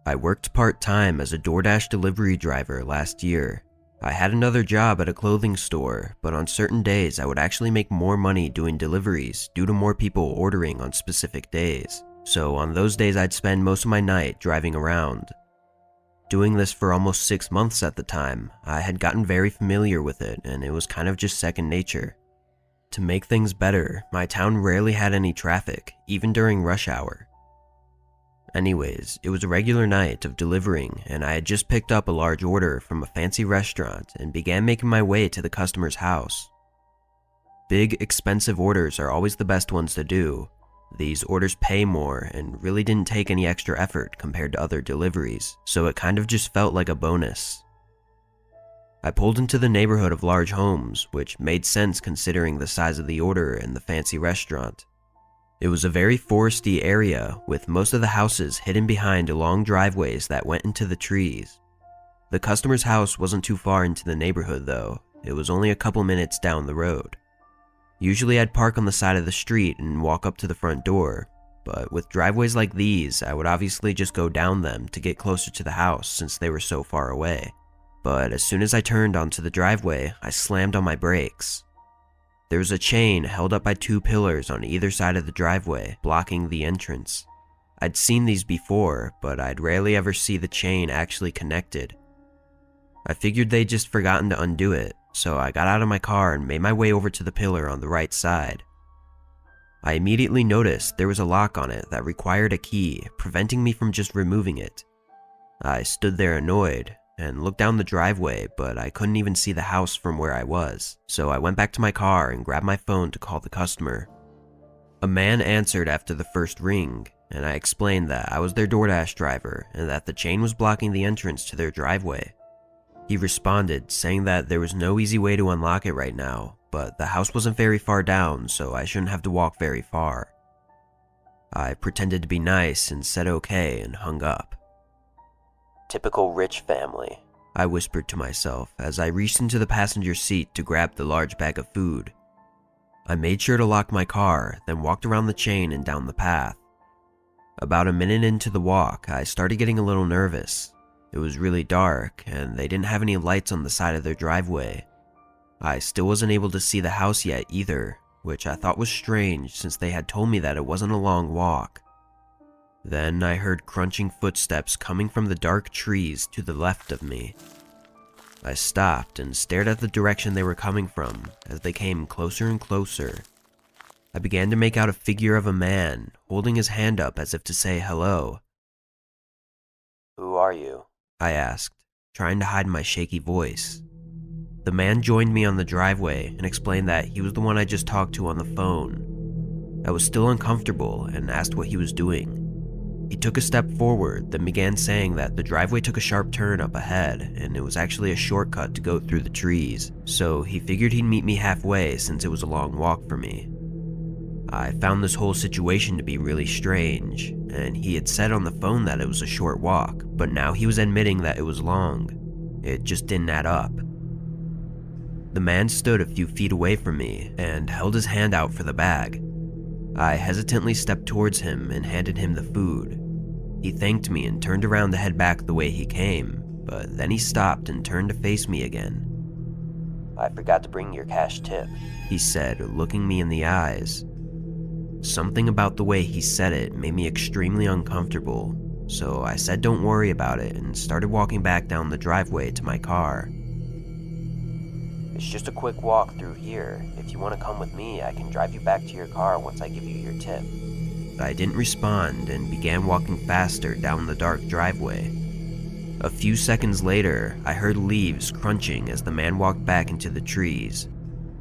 I worked part-time as a DoorDash delivery driver last year. I had another job at a clothing store, but on certain days I would actually make more money doing deliveries due to more people ordering on specific days. So on those days I'd spend most of my night driving around. Doing this for almost 6 months at the time, I had gotten very familiar with it and it was kind of just second nature. To make things better, my town rarely had any traffic, even during rush hour. Anyways, it was a regular night of delivering and I had just picked up a large order from a fancy restaurant and began making my way to the customer's house. Big, expensive orders are always the best ones to do. These orders pay more and really didn't take any extra effort compared to other deliveries, so it kind of just felt like a bonus. I pulled into the neighborhood of large homes, which made sense considering the size of the order and the fancy restaurant. It was a very foresty area, with most of the houses hidden behind long driveways that went into the trees. The customer's house wasn't too far into the neighborhood though, it was only a couple minutes down the road. Usually I'd park on the side of the street and walk up to the front door, but with driveways like these, I would obviously just go down them to get closer to the house since they were so far away. But as soon as I turned onto the driveway, I slammed on my brakes. There was a chain held up by 2 pillars on either side of the driveway, blocking the entrance. I'd seen these before, but I'd rarely ever see the chain actually connected. I figured they'd just forgotten to undo it, so I got out of my car and made my way over to the pillar on the right side. I immediately noticed there was a lock on it that required a key, preventing me from just removing it. I stood there annoyed and looked down the driveway, but I couldn't even see the house from where I was, so I went back to my car and grabbed my phone to call the customer. A man answered after the first ring, and I explained that I was their DoorDash driver and that the chain was blocking the entrance to their driveway. He responded, saying that there was no easy way to unlock it right now, but the house wasn't very far down, so I shouldn't have to walk very far. I pretended to be nice and said okay and hung up. Typical rich family, I whispered to myself as I reached into the passenger seat to grab the large bag of food. I made sure to lock my car, then walked around the chain and down the path. About a minute into the walk, I started getting a little nervous. It was really dark, and they didn't have any lights on the side of their driveway. I still wasn't able to see the house yet either, which I thought was strange since they had told me that it wasn't a long walk. Then I heard crunching footsteps coming from the dark trees to the left of me. I stopped and stared at the direction they were coming from as they came closer and closer. I began to make out a figure of a man holding his hand up as if to say hello. "Who are you?" I asked, trying to hide my shaky voice. The man joined me on the driveway and explained that he was the one I just talked to on the phone. I was still uncomfortable and asked what he was doing. He took a step forward, then began saying that the driveway took a sharp turn up ahead and it was actually a shortcut to go through the trees, so he figured he'd meet me halfway since it was a long walk for me. I found this whole situation to be really strange, and he had said on the phone that it was a short walk, but now he was admitting that it was long. It just didn't add up. The man stood a few feet away from me and held his hand out for the bag. I hesitantly stepped towards him and handed him the food. He thanked me and turned around to head back the way he came, but then he stopped and turned to face me again. "I forgot to bring your cash tip," he said, looking me in the eyes. Something about the way he said it made me extremely uncomfortable, so I said don't worry about it and started walking back down the driveway to my car. "It's just a quick walk through here. If you want to come with me, I can drive you back to your car once I give you your tip." I didn't respond and began walking faster down the dark driveway. A few seconds later, I heard leaves crunching as the man walked back into the trees.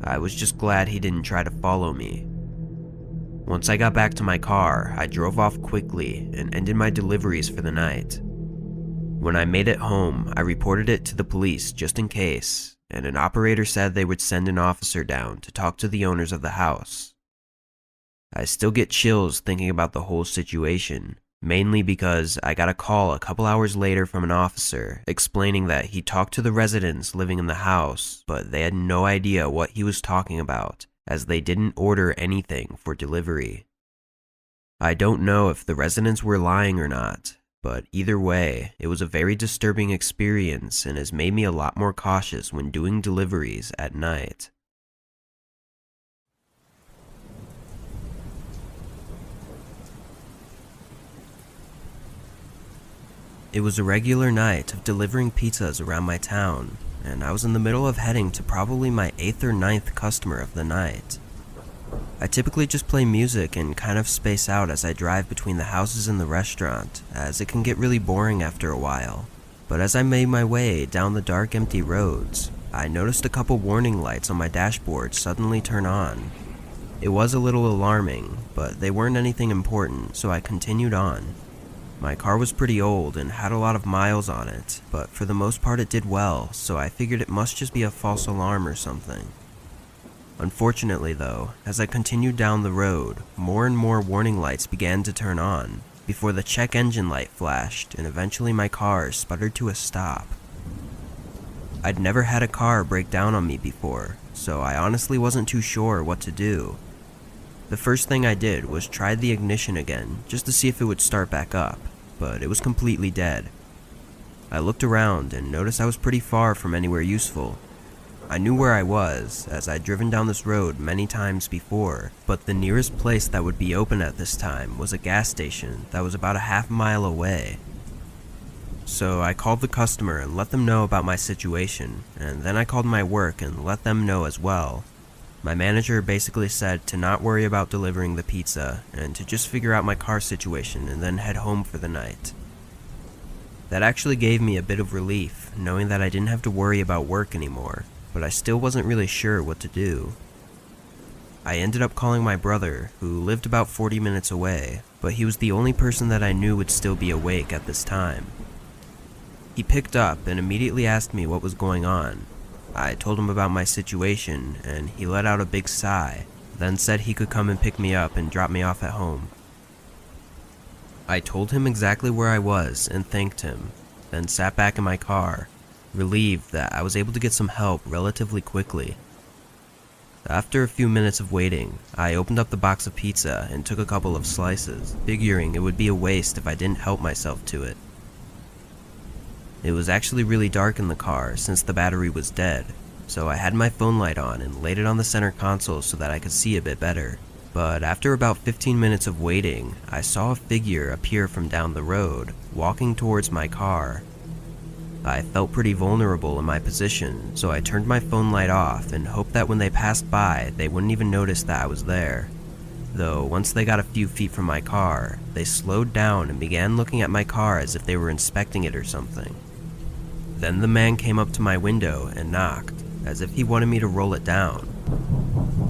I was just glad he didn't try to follow me. Once I got back to my car, I drove off quickly and ended my deliveries for the night. When I made it home, I reported it to the police just in case, and an operator said they would send an officer down to talk to the owners of the house. I still get chills thinking about the whole situation, mainly because I got a call a couple hours later from an officer explaining that he talked to the residents living in the house, but they had no idea what he was talking about, as they didn't order anything for delivery. I don't know if the residents were lying or not, But either way, it was a very disturbing experience and has made me a lot more cautious when doing deliveries at night. It was a regular night of delivering pizzas around my town, and I was in the middle of heading to probably my 8th or ninth customer of the night. I typically just play music and kind of space out as I drive between the houses and the restaurant, as it can get really boring after a while. But as I made my way down the dark, empty roads, I noticed a couple warning lights on my dashboard suddenly turn on. It was a little alarming, but they weren't anything important, so I continued on. My car was pretty old and had a lot of miles on it, but for the most part it did well, so I figured it must just be a false alarm or something. Unfortunately though, as I continued down the road, more and more warning lights began to turn on, before the check engine light flashed and eventually my car sputtered to a stop. I'd never had a car break down on me before, so I honestly wasn't too sure what to do. The first thing I did was try the ignition again, just to see if it would start back up, but it was completely dead. I looked around and noticed I was pretty far from anywhere useful. I knew where I was, as I'd driven down this road many times before, but the nearest place that would be open at this time was a gas station that was about a half-mile away. So I called the customer and let them know about my situation, and then I called my work and let them know as well. My manager basically said to not worry about delivering the pizza and to just figure out my car situation and then head home for the night. That actually gave me a bit of relief, knowing that I didn't have to worry about work anymore, but I still wasn't really sure what to do. I ended up calling my brother, who lived about 40 minutes away, but he was the only person that I knew would still be awake at this time. He picked up and immediately asked me what was going on. I told him about my situation, and he let out a big sigh, then said he could come and pick me up and drop me off at home. I told him exactly where I was and thanked him, then sat back in my car, relieved that I was able to get some help relatively quickly. After a few minutes of waiting, I opened up the box of pizza and took a couple of slices, figuring it would be a waste if I didn't help myself to it. It was actually really dark in the car since the battery was dead, so I had my phone light on and laid it on the center console so that I could see a bit better. But after about 15 minutes of waiting, I saw a figure appear from down the road, walking towards my car. I felt pretty vulnerable in my position, so I turned my phone light off and hoped that when they passed by, they wouldn't even notice that I was there. Though once they got a few feet from my car, they slowed down and began looking at my car as if they were inspecting it or something. Then the man came up to my window and knocked, as if he wanted me to roll it down.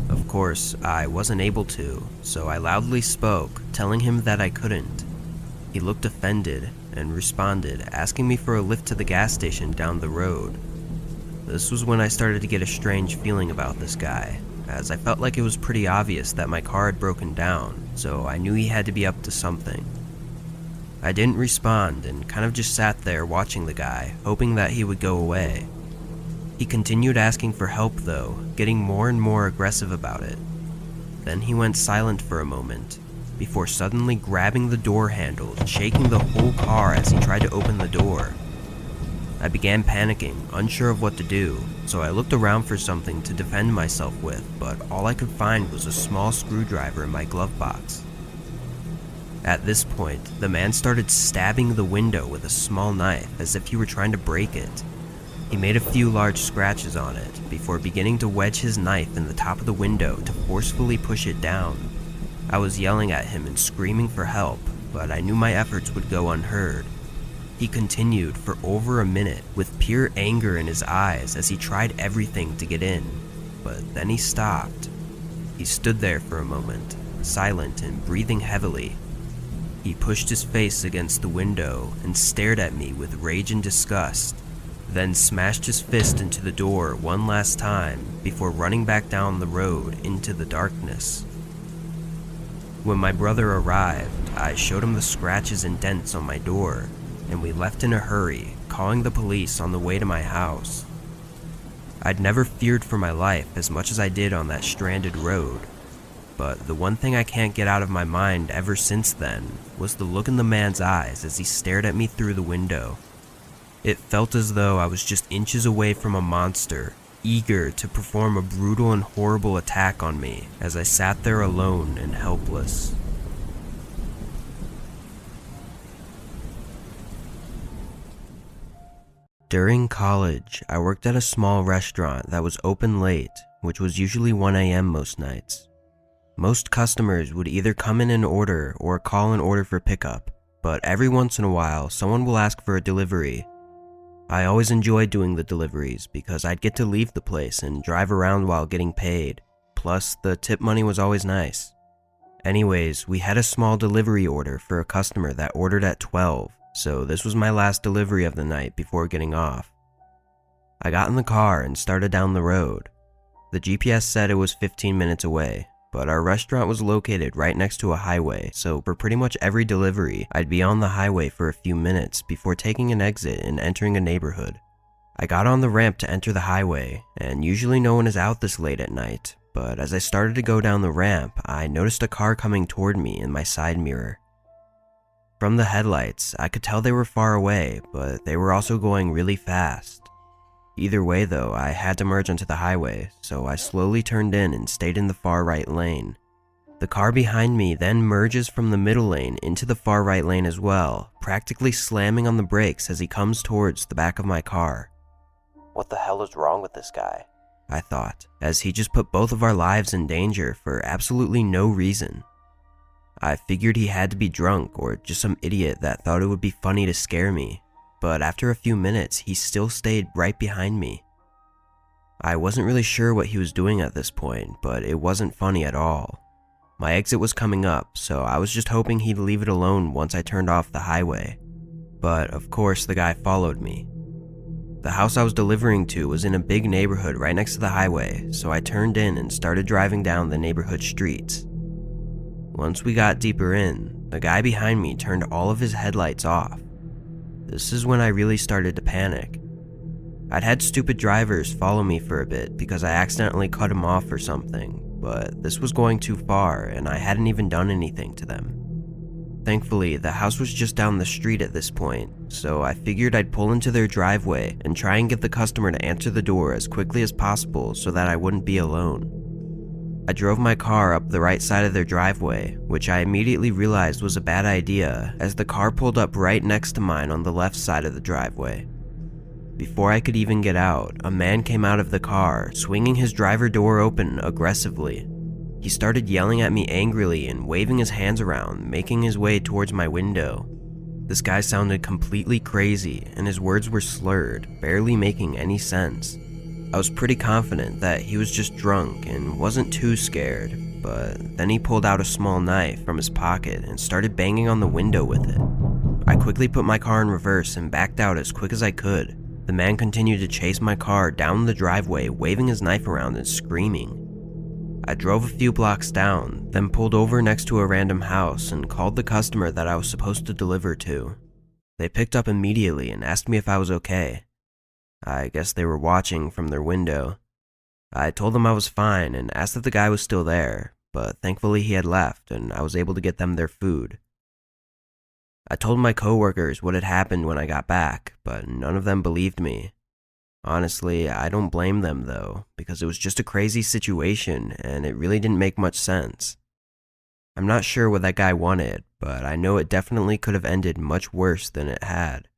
Of course, I wasn't able to, so I loudly spoke, telling him that I couldn't. He looked offended and responded, asking me for a lift to the gas station down the road. This was when I started to get a strange feeling about this guy, as I felt like it was pretty obvious that my car had broken down, so I knew he had to be up to something. I didn't respond and kind of just sat there watching the guy, hoping that he would go away. He continued asking for help though, getting more and more aggressive about it. Then he went silent for a moment, before suddenly grabbing the door handle and shaking the whole car as he tried to open the door. I began panicking, unsure of what to do, so I looked around for something to defend myself with, but all I could find was a small screwdriver in my glove box. At this point, the man started stabbing the window with a small knife as if he were trying to break it. He made a few large scratches on it before beginning to wedge his knife in the top of the window to forcefully push it down. I was yelling at him and screaming for help, but I knew my efforts would go unheard. He continued for over a minute with pure anger in his eyes as he tried everything to get in, but then he stopped. He stood there for a moment, silent and breathing heavily. He pushed his face against the window and stared at me with rage and disgust, then smashed his fist into the door one last time before running back down the road into the darkness. When my brother arrived, I showed him the scratches and dents on my door, and we left in a hurry, calling the police on the way to my house. I'd never feared for my life as much as I did on that stranded road. But the one thing I can't get out of my mind ever since then was the look in the man's eyes as he stared at me through the window. It felt as though I was just inches away from a monster, eager to perform a brutal and horrible attack on me as I sat there alone and helpless. During college, I worked at a small restaurant that was open late, which was usually 1 a.m. most nights. Most customers would either come in and order or call an order for pickup, but every once in a while, someone will ask for a delivery. I always enjoyed doing the deliveries because I'd get to leave the place and drive around while getting paid, plus the tip money was always nice. Anyways, we had a small delivery order for a customer that ordered at 12, so this was my last delivery of the night before getting off. I got in the car and started down the road. The GPS said it was 15 minutes away, but our restaurant was located right next to a highway, so for pretty much every delivery, I'd be on the highway for a few minutes before taking an exit and entering a neighborhood. I got on the ramp to enter the highway, and usually no one is out this late at night, but as I started to go down the ramp, I noticed a car coming toward me in my side mirror. From the headlights, I could tell they were far away, but they were also going really fast. Either way though, I had to merge onto the highway, so I slowly turned in and stayed in the far right lane. The car behind me then merges from the middle lane into the far right lane as well, practically slamming on the brakes as he comes towards the back of my car. What the hell is wrong with this guy? I thought, as he just put both of our lives in danger for absolutely no reason. I figured he had to be drunk or just some idiot that thought it would be funny to scare me, but after a few minutes, he still stayed right behind me. I wasn't really sure what he was doing at this point, but it wasn't funny at all. My exit was coming up, so I was just hoping he'd leave it alone once I turned off the highway. But of course, the guy followed me. The house I was delivering to was in a big neighborhood right next to the highway, so I turned in and started driving down the neighborhood streets. Once we got deeper in, the guy behind me turned all of his headlights off. This is when I really started to panic. I'd had stupid drivers follow me for a bit because I accidentally cut him off or something, but this was going too far and I hadn't even done anything to them. Thankfully, the house was just down the street at this point, so I figured I'd pull into their driveway and try and get the customer to answer the door as quickly as possible so that I wouldn't be alone. I drove my car up the right side of their driveway, which I immediately realized was a bad idea as the car pulled up right next to mine on the left side of the driveway. Before I could even get out, a man came out of the car, swinging his driver door open aggressively. He started yelling at me angrily and waving his hands around, making his way towards my window. This guy sounded completely crazy, and his words were slurred, barely making any sense. I was pretty confident that he was just drunk and wasn't too scared, but then he pulled out a small knife from his pocket and started banging on the window with it. I quickly put my car in reverse and backed out as quick as I could. The man continued to chase my car down the driveway, waving his knife around and screaming. I drove a few blocks down, then pulled over next to a random house and called the customer that I was supposed to deliver to. They picked up immediately and asked me if I was okay. I guess they were watching from their window. I told them I was fine and asked if the guy was still there, but thankfully he had left and I was able to get them their food. I told my coworkers what had happened when I got back, but none of them believed me. Honestly, I don't blame them though, because it was just a crazy situation and it really didn't make much sense. I'm not sure what that guy wanted, but I know it definitely could have ended much worse than it had.